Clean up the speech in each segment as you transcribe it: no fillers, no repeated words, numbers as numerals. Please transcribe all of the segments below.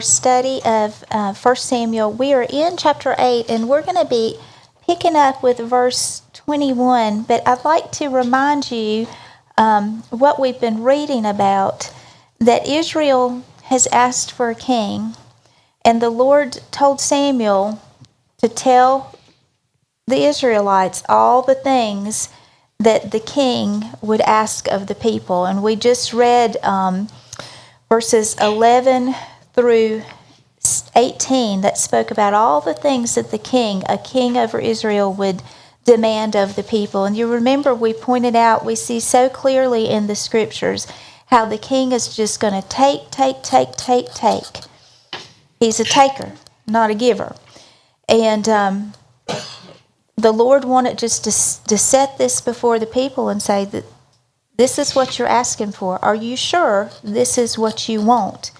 Study of 1 Samuel. We are in chapter 8, and we're going to be picking up with verse 21, but I'd like to remind you what we've been reading about, that Israel has asked for a king, and the Lord told Samuel to tell the Israelites all the things that the king would ask of the people. And we just read verses 11 through 18 that spoke about all the things that a king over Israel, would demand of the people. And you remember we pointed out, we see so clearly in the scriptures how the king is just going to take. He's a taker, not a giver. And the Lord wanted just to set this before the people and say that this is what you're asking for. Are you sure this is what you want?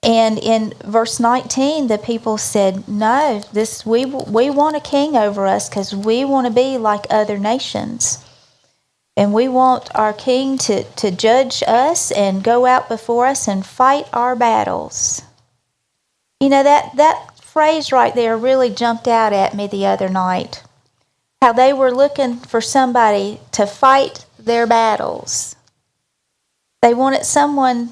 And in verse 19, the people said, no, we want a king over us because we want to be like other nations. And we want our king to judge us and go out before us and fight our battles. You know, that phrase right there really jumped out at me the other night. How they were looking for somebody to fight their battles. They wanted someone,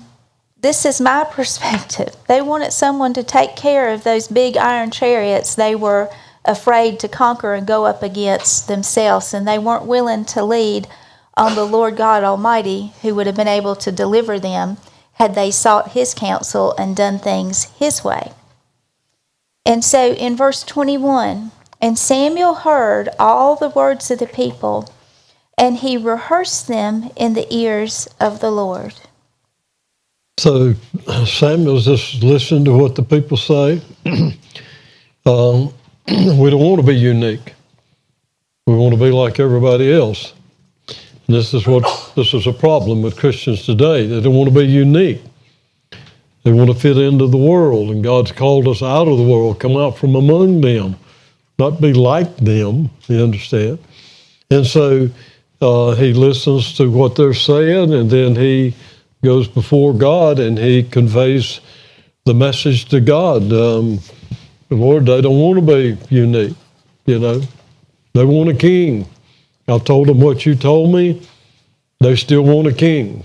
this is my perspective, they wanted someone to take care of those big iron chariots they were afraid to conquer and go up against themselves, and they weren't willing to lead on the Lord God Almighty, who would have been able to deliver them had they sought His counsel and done things His way. And so in verse 21, and Samuel heard all the words of the people, and he rehearsed them in the ears of the Lord. So Samuel's just listening to what the people say. We don't want to be unique. We want to be like everybody else. And this is a problem with Christians today. They don't want to be unique. They want to fit into the world, and God's called us out of the world, come out from among them, not be like them, you understand? And so he listens to what they're saying, and then he goes before God and he conveys the message to God. The Lord, they don't want to be unique, you know. They want a king. I told them what you told me. They still want a king.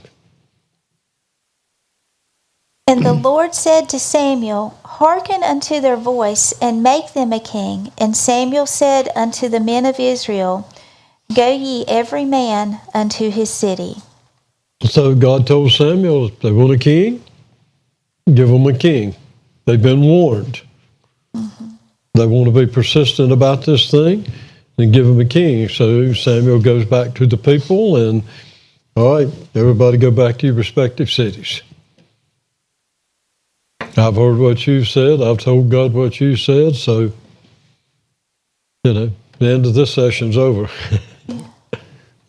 And the Lord said to Samuel, hearken unto their voice, and make them a king. And Samuel said unto the men of Israel, go ye every man unto his city. So God told Samuel, if they want a king, give them a king. They've been warned. Mm-hmm. They want to be persistent about this thing, and give them a king. So Samuel goes back to the people, and all right, everybody go back to your respective cities. I've heard what you said. I've told God what you said. So, you know, the end of this session's over.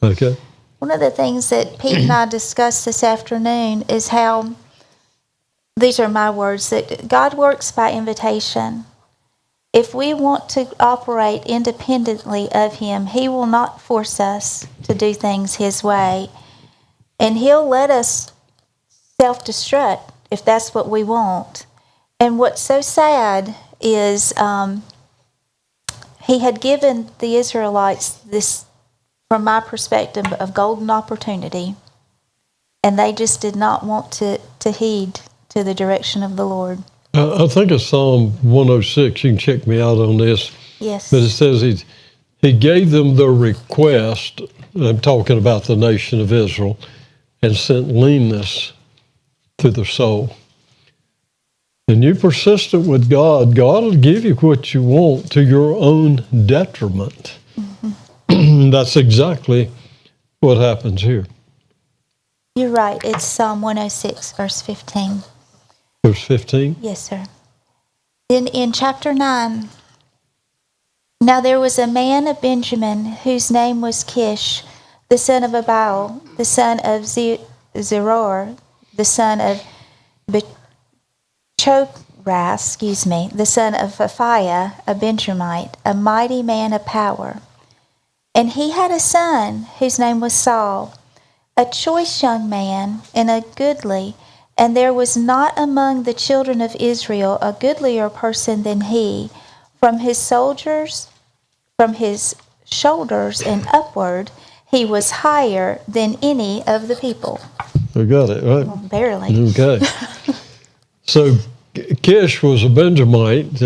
Okay. One of the things that Pete and I discussed this afternoon is how, these are my words, that God works by invitation. If we want to operate independently of Him, He will not force us to do things His way. And He'll let us self-destruct if that's what we want. And what's so sad is He had given the Israelites this, from my perspective, of golden opportunity, and they just did not want to heed to the direction of the Lord. I think it's Psalm 106. You can check me out on this. Yes. But it says he gave them their request. I'm talking about the nation of Israel, and sent leanness to their soul. And you're persistent with God, God will give you what you want to your own detriment. Mm-hmm. That's exactly what happens here. You're right. It's Psalm 106, verse 15. Verse 15? Yes, sir. Then in chapter 9, now there was a man of Benjamin whose name was Kish, the son of Abiel, the son of Zeror, the son of Choras, the son of Aphiah, a Benjamite, a mighty man of power. And he had a son whose name was Saul, a choice young man and a goodly, And there was not among the children of Israel a goodlier person than he. From his shoulders and upward, he was higher than any of the people. We got it, right? Well, barely. Okay. So Kish was a Benjamite,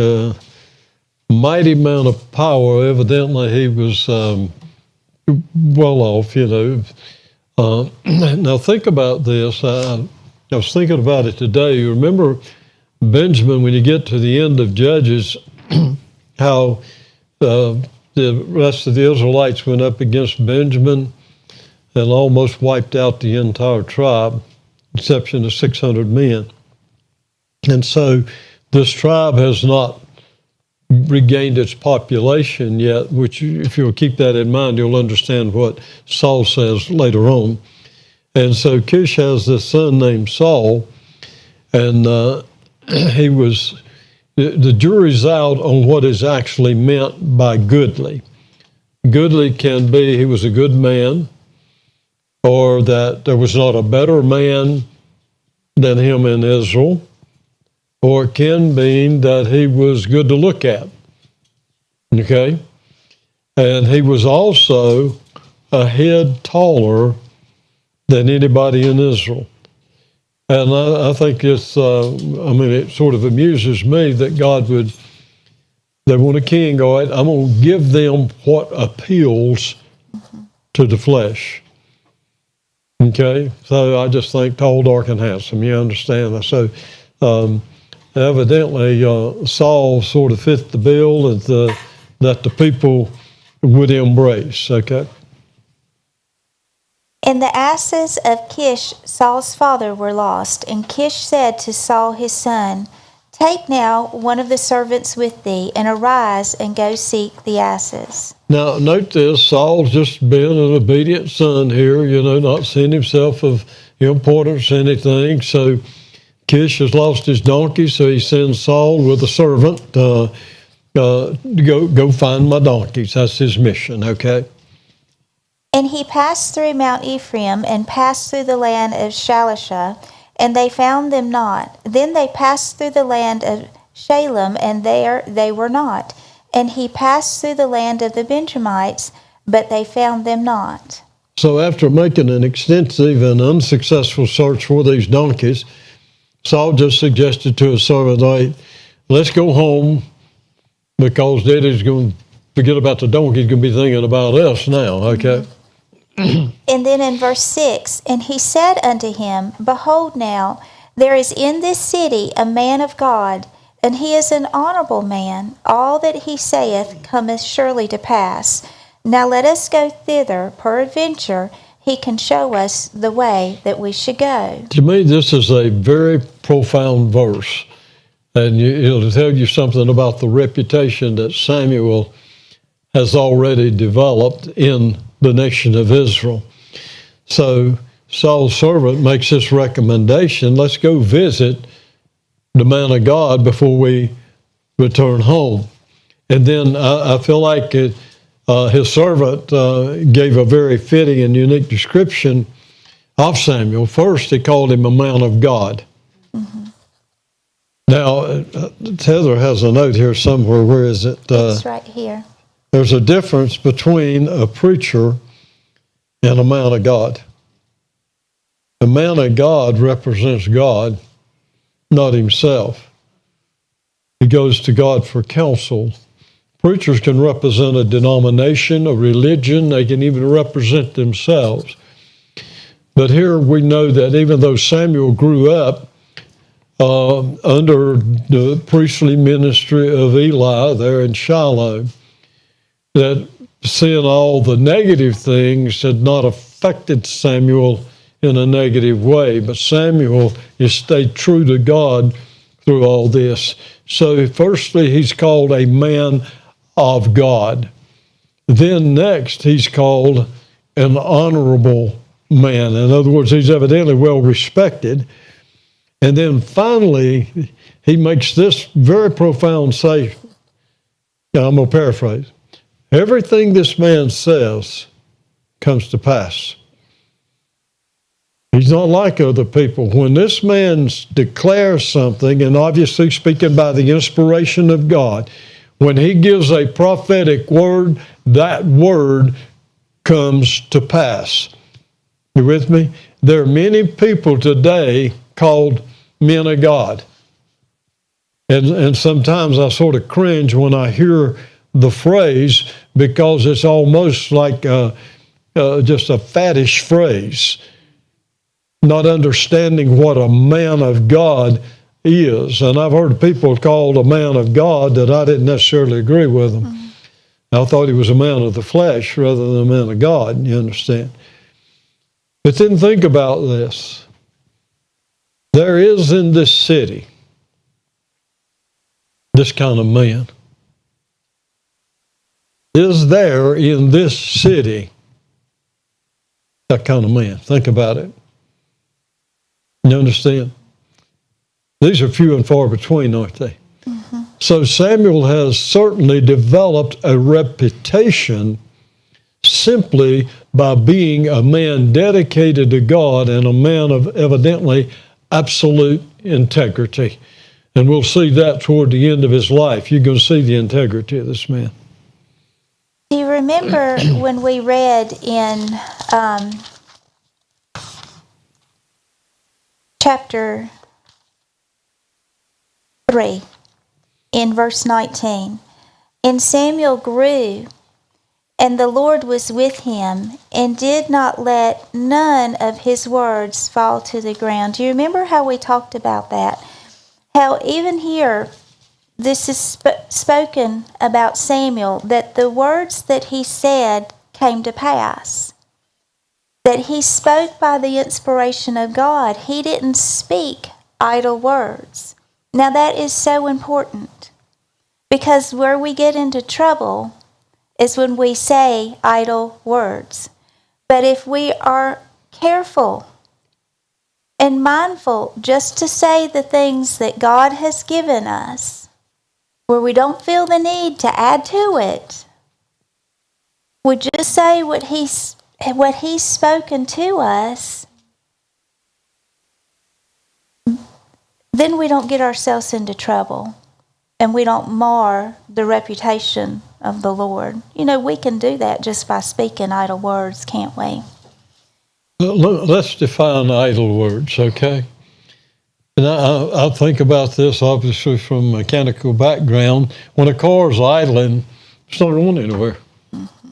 mighty man of power. Evidently, he was well off, Now, think about this. I was thinking about it today. You remember Benjamin, when you get to the end of Judges, how the rest of the Israelites went up against Benjamin and almost wiped out the entire tribe, exception of 600 men. And so this tribe has not regained its population yet, which if you'll keep that in mind, you'll understand what Saul says later on. And so Kish has this son named Saul, and the jury's out on what is actually meant by goodly. Goodly can be he was a good man, or that there was not a better man than him in Israel, or it can mean that he was good to look at. Okay? And he was also a head taller than anybody in Israel. And I think it sort of amuses me that they want a king, all right, I'm going to give them what appeals to the flesh. Okay? So I just think tall, dark, and handsome. You understand? So evidently Saul sort of fit the bill that the people would embrace. Okay? And the asses of Kish, Saul's father, were lost. And Kish said to Saul his son, Take now one of the servants with thee, and arise and go seek the asses. Now, note this, Saul's just been an obedient son here, not seeing himself of importance or anything. So Kish has lost his donkey, so he sends Saul with a servant to go find my donkeys. That's his mission, okay? And he passed through Mount Ephraim, and passed through the land of Shalisha, and they found them not. Then they passed through the land of Shalem, and there they were not. And he passed through the land of the Benjamites, but they found them not. So after making an extensive and unsuccessful search for these donkeys, Saul just suggested to his servant, hey, let's go home, because Daddy's going to forget about the donkey. He's going to be thinking about us now, okay? And then in verse 6, And he said unto him, Behold now, there is in this city a man of God, and he is an honorable man. All that he saith cometh surely to pass. Now let us go thither, peradventure he can show us the way that we should go. To me, this is a very profound verse, and it'll tell you something about the reputation that Samuel has already developed in the nation of Israel. So Saul's servant makes this recommendation, let's go visit the man of God before we return home. And then I feel like his servant gave a very fitting and unique description of Samuel. First, he called him a man of God. Mm-hmm. Now, Heather has a note here somewhere. Where is it? It's right here. There's a difference between a preacher and a man of God. A man of God represents God, not himself. He goes to God for counsel. Preachers can represent a denomination, a religion. They can even represent themselves. But here we know that even though Samuel grew up under the priestly ministry of Eli there in Shiloh, that seeing all the negative things had not affected Samuel in a negative way, but Samuel has stayed true to God through all this. So firstly, he's called a man of God. Then next, he's called an honorable man. In other words, he's evidently well respected. And then finally, he makes this very profound statement. I'm going to paraphrase. Everything this man says comes to pass. He's not like other people. When this man declares something, and obviously speaking by the inspiration of God, when he gives a prophetic word, that word comes to pass. You with me? There are many people today called men of God. And sometimes I sort of cringe when I hear the phrase, because it's almost like just a faddish phrase, not understanding what a man of God is. And I've heard people called a man of God that I didn't necessarily agree with them. Mm-hmm. I thought he was a man of the flesh rather than a man of God, you understand? But then think about this. There is in this city this kind of man. Is there in this city that kind of man? Think about it. You understand? These are few and far between, aren't they? Mm-hmm. So Samuel has certainly developed a reputation simply by being a man dedicated to God and a man of evidently absolute integrity. And we'll see that toward the end of his life. You're going to see the integrity of this man. Do you remember when we read in chapter 3, in verse 19, and Samuel grew, and the Lord was with him, and did not let none of his words fall to the ground. Do you remember how we talked about that? How even here, this is spoken about Samuel, that the words that he said came to pass. That he spoke by the inspiration of God. He didn't speak idle words. Now that is so important, because where we get into trouble is when we say idle words. But if we are careful and mindful just to say the things that God has given us, where we don't feel the need to add to it, we just say what He's spoken to us, then we don't get ourselves into trouble, and we don't mar the reputation of the Lord. You know, we can do that just by speaking idle words, can't we? Let's define idle words, okay? And I think about this, obviously, from a mechanical background. When a car is idling, it's not going anywhere. Mm-hmm.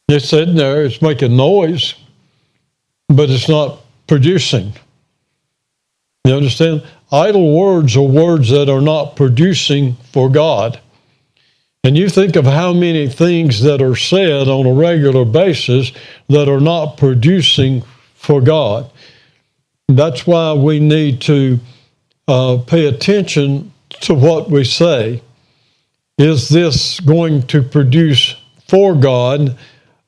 It's sitting there, it's making noise, but it's not producing. You understand? Idle words are words that are not producing for God. And you think of how many things that are said on a regular basis that are not producing for God. That's why we need to pay attention to what we say. Is this going to produce for God,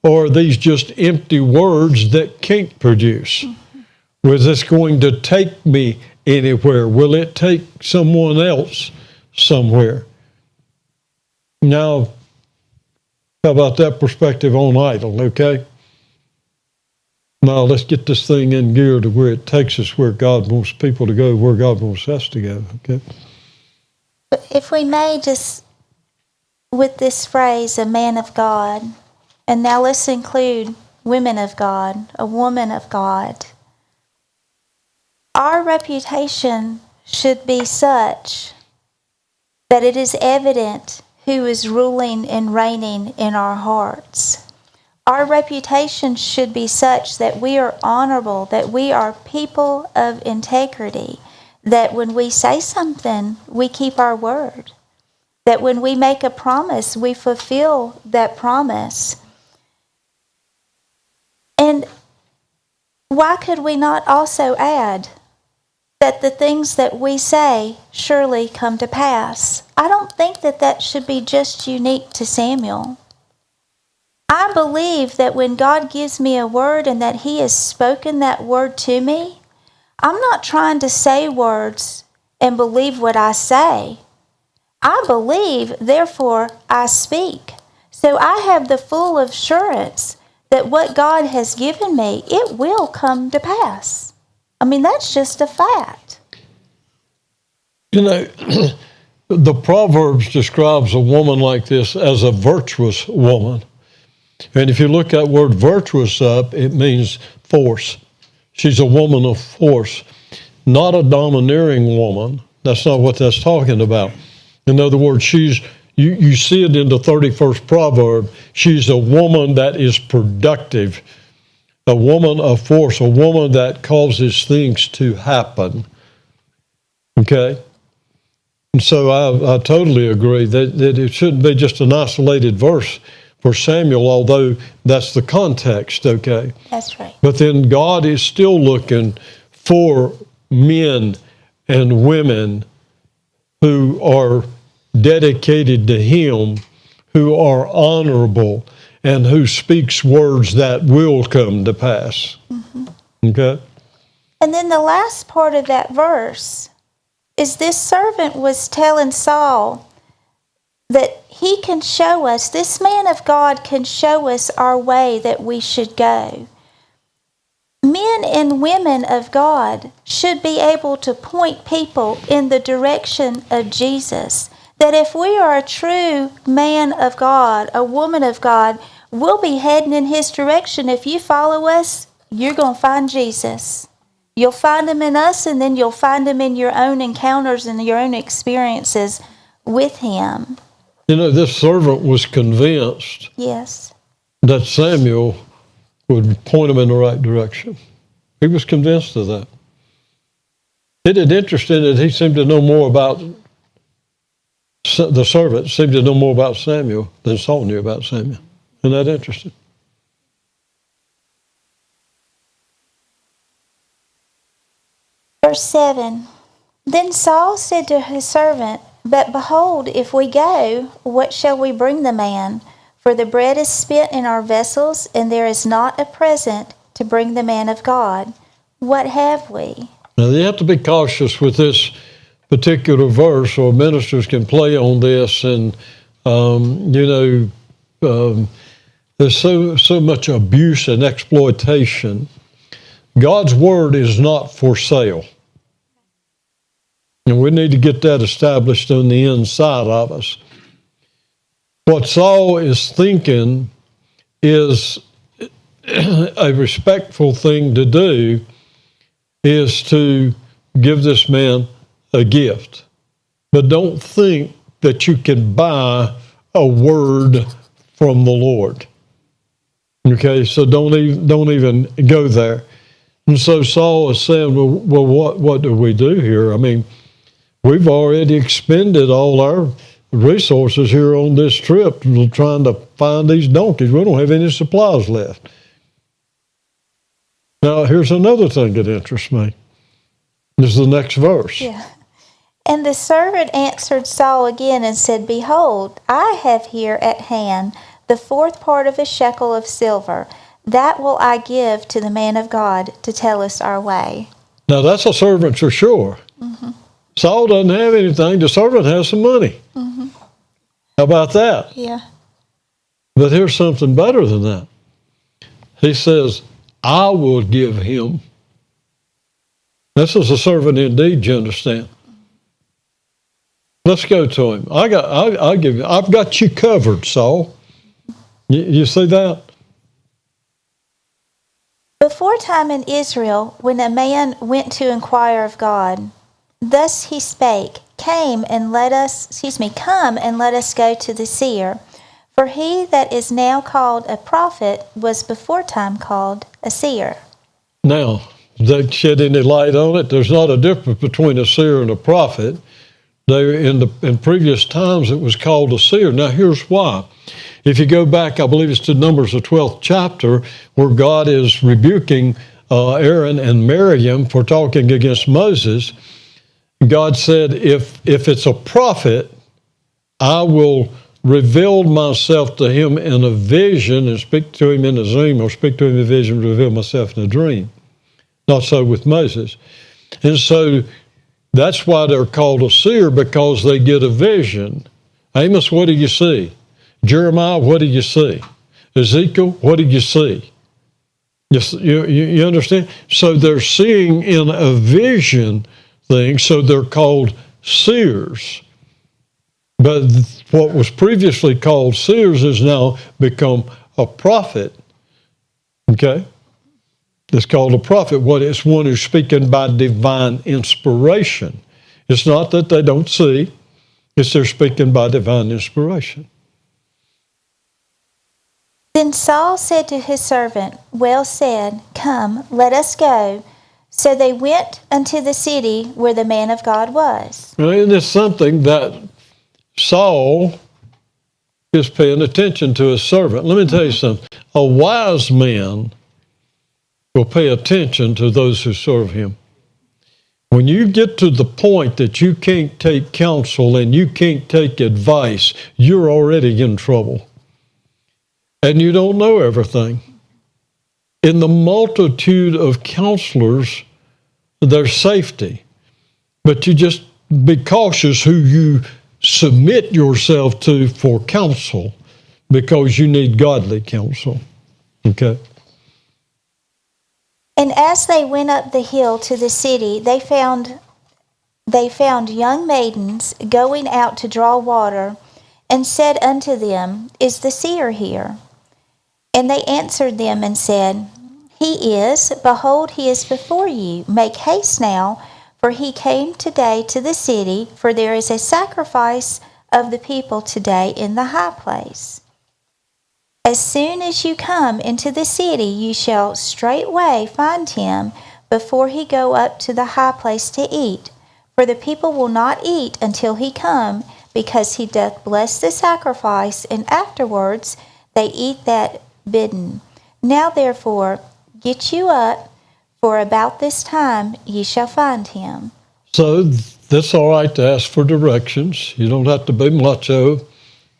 or are these just empty words that can't produce? Mm-hmm. Is this going to take me anywhere? Will it take someone else somewhere? Now, how about that perspective on idle, okay? Now, let's get this thing in gear to where it takes us where God wants people to go, where God wants us to go, okay? But if we may just, with this phrase, a man of God, and now let's include women of God, a woman of God, our reputation should be such that it is evident who is ruling and reigning in our hearts. Our reputation should be such that we are honorable, that we are people of integrity, that when we say something, we keep our word, that when we make a promise, we fulfill that promise. And why could we not also add that the things that we say surely come to pass? I don't think that that should be just unique to Samuel. I believe that when God gives me a word and that He has spoken that word to me, I'm not trying to say words and believe what I say. I believe, therefore I speak. So I have the full assurance that what God has given me, it will come to pass. I mean, that's just a fact. You know, the Proverbs describes a woman like this as a virtuous woman. And if you look that word virtuous up, it means force. She's a woman of force, not a domineering woman. That's not what that's talking about. In other words, you see it in the 31st proverb. She's a woman that is productive, a woman of force, a woman that causes things to happen. Okay? And so I totally agree that it shouldn't be just an isolated verse for Samuel, although that's the context, okay? That's right. But then God is still looking for men and women who are dedicated to Him, who are honorable, and who speaks words that will come to pass. Mm-hmm. Okay? And then the last part of that verse is this servant was telling Saul that he can show us, this man of God can show us our way that we should go. Men and women of God should be able to point people in the direction of Jesus. That if we are a true man of God, a woman of God, we'll be heading in His direction. If you follow us, you're going to find Jesus. You'll find Him in us, and then you'll find Him in your own encounters and your own experiences with Him. You know, this servant was convinced Yes. that Samuel would point him in the right direction. He was convinced of that. Isn't it interesting that he seemed to know more about, the servant seemed to know more about Samuel than Saul knew about Samuel? Isn't that interesting? Verse 7, Then Saul said to his servant, But behold, if we go, what shall we bring the man? For the bread is spent in our vessels, and there is not a present to bring the man of God. What have we? Now, you have to be cautious with this particular verse, or ministers can play on this, and, there's so much abuse and exploitation. God's word is not for sale. And we need to get that established on the inside of us. What Saul is thinking is a respectful thing to do is to give this man a gift. But don't think that you can buy a word from the Lord. Okay, so don't even go there. And so Saul is saying, well, what do we do here? I mean, we've already expended all our resources here on this trip trying to find these donkeys. We don't have any supplies left. Now, here's another thing that interests me. This is the next verse. Yeah. And the servant answered Saul again and said, Behold, I have here at hand the 4th part of a shekel of silver. That will I give to the man of God to tell us our way. Now, that's a servant for sure. Mm-hmm. Saul doesn't have anything. The servant has some money. Mm-hmm. How about that? Yeah. But here's something better than that. He says, I will give him. This is a servant indeed, you understand? Let's go to him. I'll give you. I've got you covered, Saul. You see that? Before time in Israel, when a man went to inquire of God, thus he spake, Come and let us go to the seer. For he that is now called a prophet was before time called a seer. Now, they shed any light on it? There's not a difference between a seer and a prophet. In previous times, it was called a seer. Now, here's why. If you go back, I believe it's to Numbers, the 12th chapter, where God is rebuking Aaron and Miriam for talking against Moses. God said, if it's a prophet, I will reveal myself to him in a vision and speak to him in a dream, or speak to him in a vision and reveal myself in a dream. Not so with Moses. And so that's why they're called a seer, because they get a vision. Amos, what do you see? Jeremiah, what do you see? Ezekiel, what did you see? You understand? So they're seeing in a vision thing, so they're called seers. But what was previously called seers has now become a prophet. Okay? It's called a prophet. It's one who's speaking by divine inspiration. It's not that they don't see, it's they're speaking by divine inspiration. Then Saul said to his servant, Well said, come, let us go. So they went unto the city where the man of God was. And it's something that Saul is paying attention to his servant. Let me tell you something. A wise man will pay attention to those who serve him. When you get to the point that you can't take counsel and you can't take advice, you're already in trouble. And you don't know everything. In the multitude of counselors, there's safety. But you just be cautious who you submit yourself to for counsel, because you need godly counsel. Okay? And as they went up the hill to the city, they found young maidens going out to draw water, and said unto them, Is the seer here? And they answered them and said, He is. Behold, he is before you. Make haste now, for he came today to the city, for there is a sacrifice of the people today in the high place. As soon as you come into the city, you shall straightway find him before he go up to the high place to eat. For the people will not eat until he come, because he doth bless the sacrifice, and afterwards they eat that bidden. Now therefore get you up, for about this time ye shall find him. So that's all right to ask for directions. You don't have to be macho.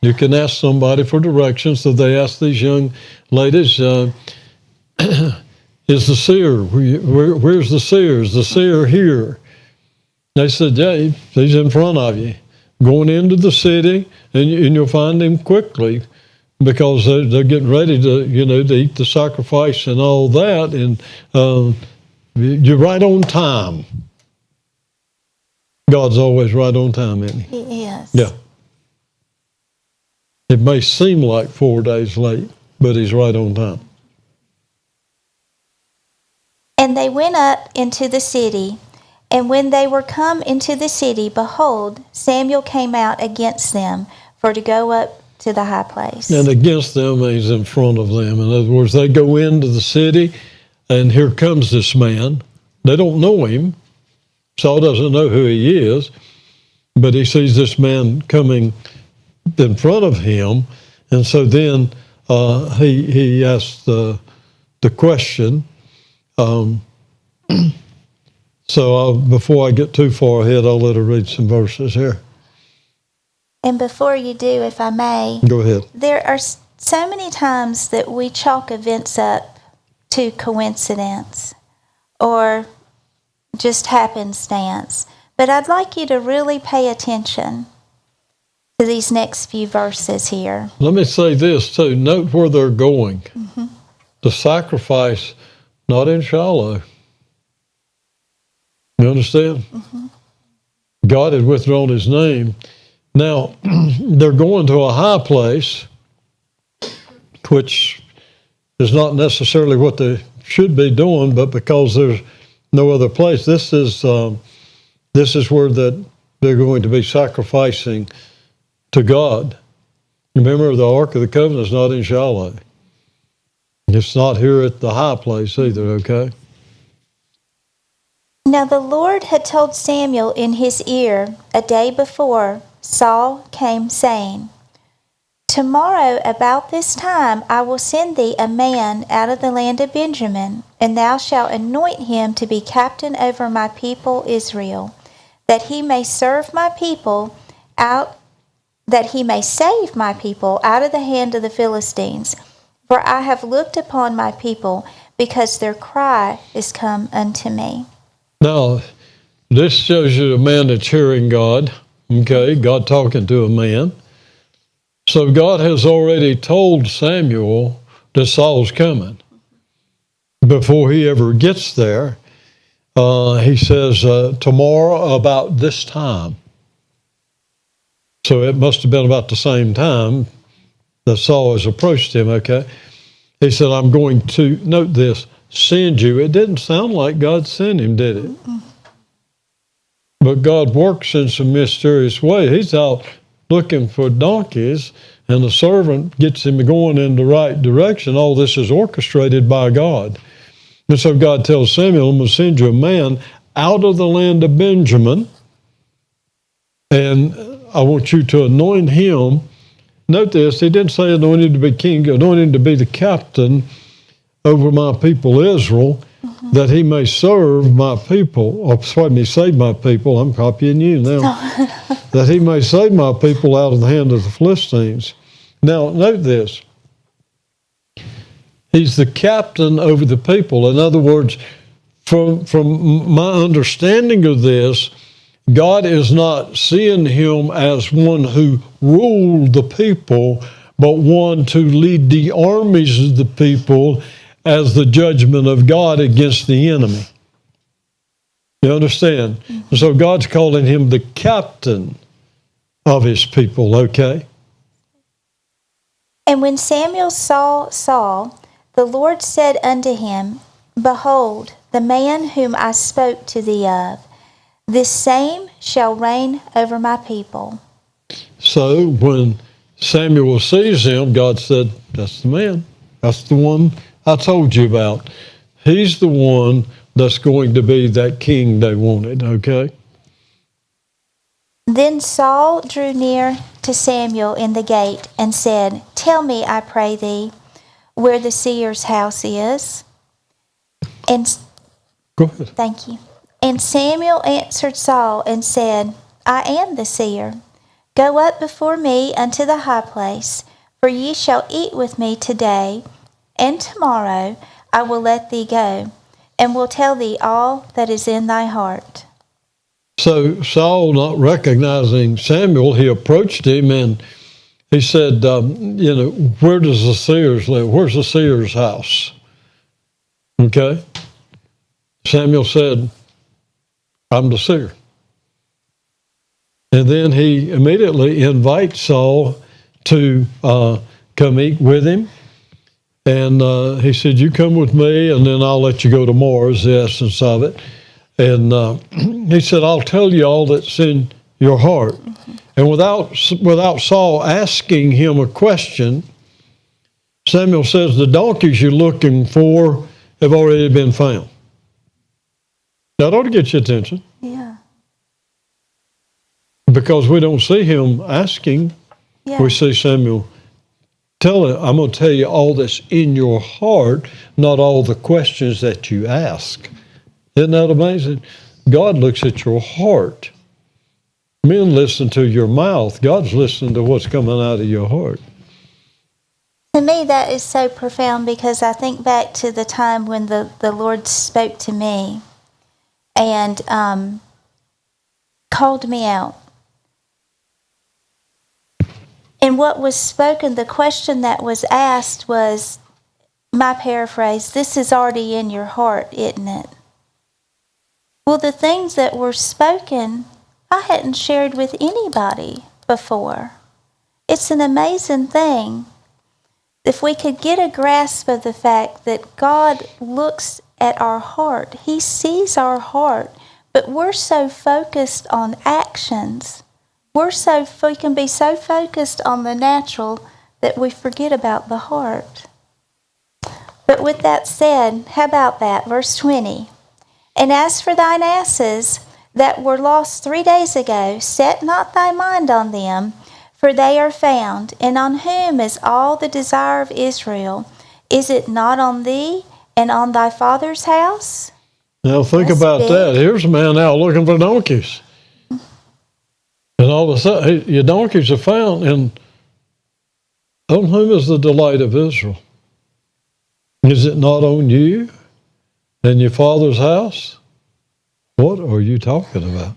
You can ask somebody for directions. So they asked these young ladies, is the seer, where's the seer? Is the seer here? They said, yeah, he's in front of you. Going into the city, and you'll find him quickly, because they're getting ready to eat the sacrifice and all that. And you're right on time. God's always right on time, isn't he? He is. Yeah. It may seem like 4 days late, but he's right on time. And they went up into the city, and when they were come into the city, behold, Samuel came out against them for to go up to the high place. And against them means in front of them. In other words, they go into the city, and here comes this man. They don't know him. Saul doesn't know who he is, but he sees this man coming in front of him, and so then he asks the question. So before I get too far ahead, I'll let her read some verses here. And before you do, if I may, Go ahead. there are so many times that we chalk events up to coincidence or just happenstance. But I'd like you to really pay attention to these next few verses here. Let me say this too. Note where they're going. Mm-hmm. The sacrifice, not in Shiloh. You understand? Mm-hmm. God had withdrawn his name. Now, they're going to a high place, which is not necessarily what they should be doing, but because there's no other place, this is where that they're going to be sacrificing to God. Remember, the Ark of the Covenant is not in Shiloh. It's not here at the high place either, okay? Now the Lord had told Samuel in his ear a day before Saul came, saying, Tomorrow about this time I will send thee a man out of the land of Benjamin, and thou shalt anoint him to be captain over my people Israel, that he may serve my people out, that he may save my people out of the hand of the Philistines. For I have looked upon my people, because their cry is come unto me. Now, this shows you a man that's hearing God, okay? God talking to a man. So God has already told Samuel that Saul's coming. Before he ever gets there, he says, tomorrow about this time. So it must have been about the same time that Saul has approached him, okay? He said, I'm going to, note this, send you. It didn't sound like God sent him, did it? Mm-mm. But God works in some mysterious way. He's out looking for donkeys, and the servant gets him going in the right direction. All this is orchestrated by God. And so God tells Samuel, I'm going to send you a man out of the land of Benjamin, and I want you to anoint him. Note this, he didn't say anointed to be king, anointed to be the captain over my people Israel, that he may serve my people, or pardon me, save my people. I'm copying you now. That he may save my people out of the hand of the Philistines. Now, note this. He's the captain over the people. In other words, from my understanding of this, God is not seeing him as one who ruled the people, but one to lead the armies of the people as the judgment of God against the enemy. You understand? Mm-hmm. So God's calling him the captain of his people, okay? And when Samuel saw Saul, the Lord said unto him, Behold, the man whom I spoke to thee of, this same shall reign over my people. So when Samuel sees him, God said, that's the man. That's the one I told you about. He's the one that's going to be that king they wanted, okay? Then Saul drew near to Samuel in the gate and said, Tell me, I pray thee, where the seer's house is. And go ahead. Thank you. And Samuel answered Saul and said, I am the seer. Go up before me unto the high place, for ye shall eat with me today, and tomorrow I will let thee go, and will tell thee all that is in thy heart. So Saul, not recognizing Samuel, he approached him and he said, where does the seers live? Where's the seer's house? Okay. Samuel said, I'm the seer. And then he immediately invites Saul to come eat with him. And he said, you come with me, and then I'll let you go tomorrow, is the essence of it. And he said, I'll tell you all that's in your heart. Mm-hmm. And without Saul asking him a question, Samuel says, the donkeys you're looking for have already been found. That ought to get your attention. Yeah. Because we don't see him asking. Yeah. We see Samuel tell him, I'm going to tell you all that's in your heart, not all the questions that you ask. Isn't that amazing? God looks at your heart. Men listen to your mouth. God's listening to what's coming out of your heart. To me, that is so profound, because I think back to the time when the Lord spoke to me and called me out. And what was spoken, the question that was asked was, my paraphrase, this is already in your heart, isn't it? Well, the things that were spoken, I hadn't shared with anybody before. It's an amazing thing. If we could get a grasp of the fact that God looks at our heart, He sees our heart, but we're so focused on actions. We can be so focused on the natural that we forget about the heart. But with that said, how about that? Verse 20. And as for thine asses that were lost 3 days ago, set not thy mind on them, for they are found. And on whom is all the desire of Israel? Is it not on thee and on thy father's house? Now think about that. Here's a man out looking for donkeys. And all of a sudden, your donkeys are found, and on whom is the delight of Israel? Is it not on you and your father's house? What are you talking about?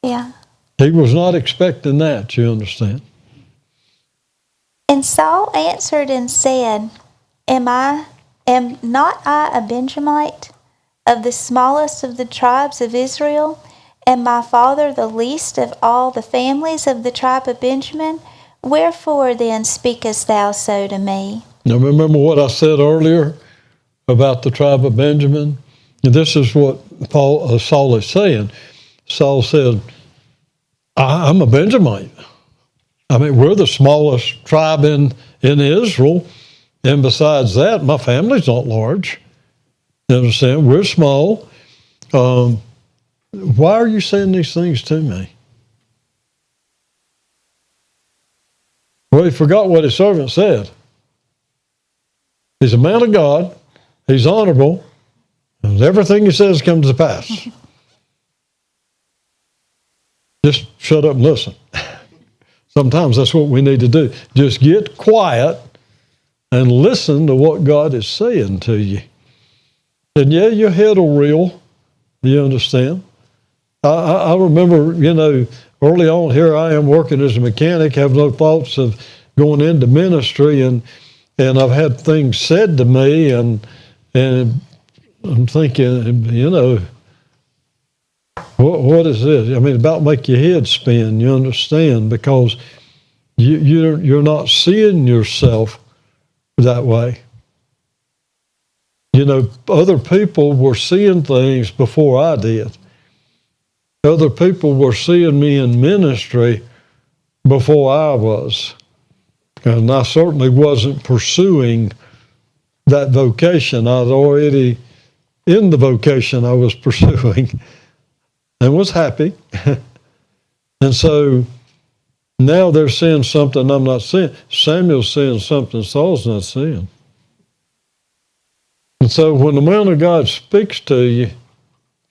Yeah. He was not expecting that, you understand? And Saul answered and said, Am not I a Benjamite, of the smallest of the tribes of Israel, and my father the least of all the families of the tribe of Benjamin? Wherefore then speakest thou so to me? Now remember what I said earlier about the tribe of Benjamin? And this is what Saul is saying. Saul said, I'm a Benjamite. I mean, we're the smallest tribe in Israel. And besides that, my family's not large. You understand? We're small. Why are you saying these things to me? Well, he forgot what his servant said. He's a man of God. He's honorable. And everything he says comes to pass. Just shut up and listen. Sometimes that's what we need to do. Just get quiet and listen to what God is saying to you. And yeah, your head will reel. You understand? I remember, early on here I am working as a mechanic, have no thoughts of going into ministry, and I've had things said to me, and I'm thinking, what is this? I mean, about make your head spin, you understand, because you're not seeing yourself that way. Other people were seeing things before I did. Other people were seeing me in ministry before I was. And I certainly wasn't pursuing that vocation. I was already in the vocation I was pursuing and was happy. And so now they're seeing something I'm not seeing. Samuel's seeing something Saul's not seeing. And so when the man of God speaks to you,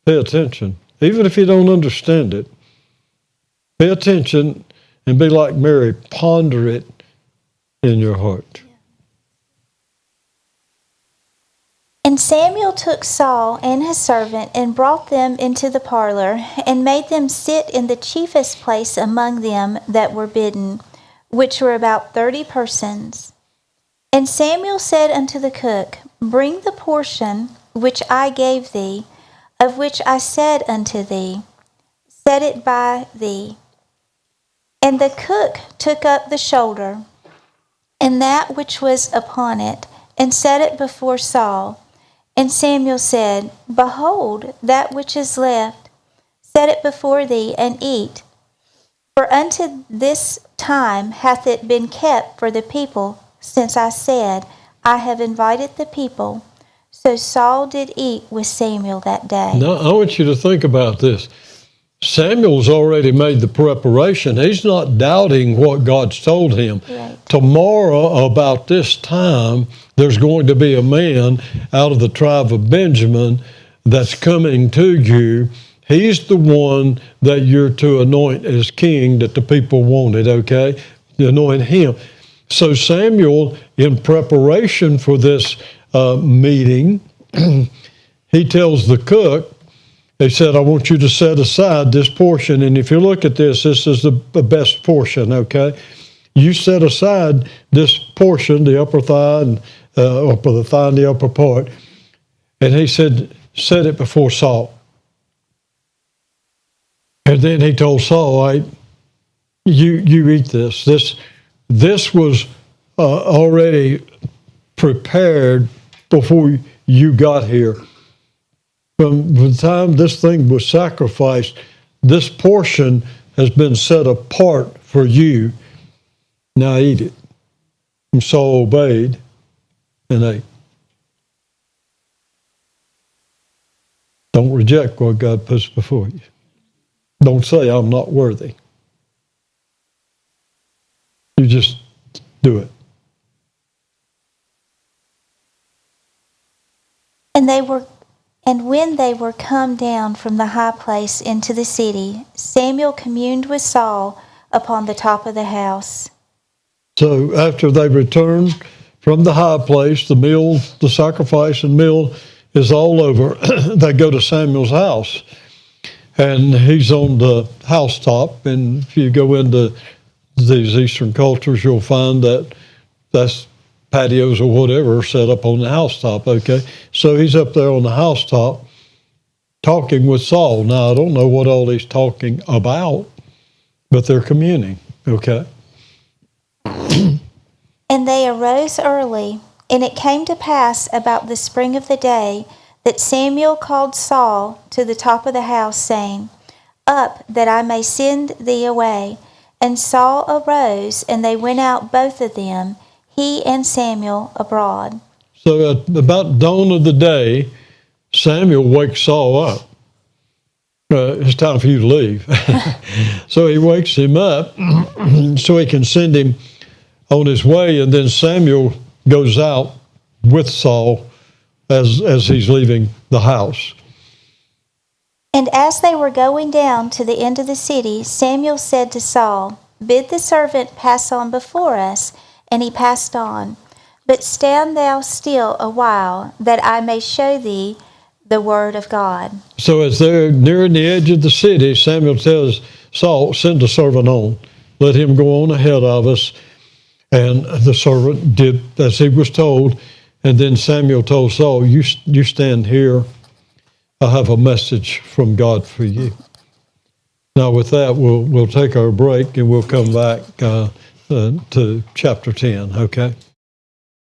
pay attention. Even if you don't understand it, pay attention and be like Mary, ponder it in your heart. And Samuel took Saul and his servant and brought them into the parlor and made them sit in the chiefest place among them that were bidden, which were about 30 persons. And Samuel said unto the cook, Bring the portion which I gave thee, of which I said unto thee, Set it by thee. And the cook took up the shoulder, and that which was upon it, and set it before Saul. And Samuel said, Behold, that which is left, set it before thee, and eat. For unto this time hath it been kept for the people, since I said, I have invited the people. So Saul did eat with Samuel that day. Now, I want you to think about this. Samuel's already made the preparation. He's not doubting what God's told him. Right. Tomorrow, about this time, there's going to be a man out of the tribe of Benjamin that's coming to you. He's the one that you're to anoint as king that the people wanted, okay? Anoint him. So Samuel, in preparation for this meeting, he tells the cook, he said, I want you to set aside this portion. And if you look at this is the best portion, okay? You set aside this portion, the upper thigh, and the thigh and the upper part. And he said, set it before Saul. And then he told Saul, all right, you eat this. This was already prepared before you got here. From the time this thing was sacrificed, this portion has been set apart for you. Now eat it. And Saul obeyed and ate. Don't reject what God puts before you. Don't say, I'm not worthy. You just do it. And when they were come down from the high place into the city, Samuel communed with Saul upon the top of the house. So after they returned from the high place, the meal, the sacrifice and meal is all over. They go to Samuel's house, and he's on the housetop. And if you go into these Eastern cultures, you'll find that that's patios or whatever set up on the housetop, okay? So he's up there on the housetop talking with Saul. Now, I don't know what all he's talking about, but they're communing, okay? And they arose early, and it came to pass about the spring of the day that Samuel called Saul to the top of the house, saying, Up, that I may send thee away. And Saul arose, and they went out both of them, he and Samuel, abroad. So at about dawn of the day, Samuel wakes Saul up. It's time for you to leave. So he wakes him up so he can send him on his way, and then Samuel goes out with Saul as he's leaving the house. And as they were going down to the end of the city, Samuel said to Saul, Bid the servant pass on before us. And he passed on. But stand thou still a while, that I may show thee the word of God. So as they're nearing the edge of the city, Samuel tells Saul, send the servant on. Let him go on ahead of us. And the servant did as he was told. And then Samuel told Saul, you stand here. I have a message from God for you. Now with that, we'll take our break and we'll come back to chapter 10, okay?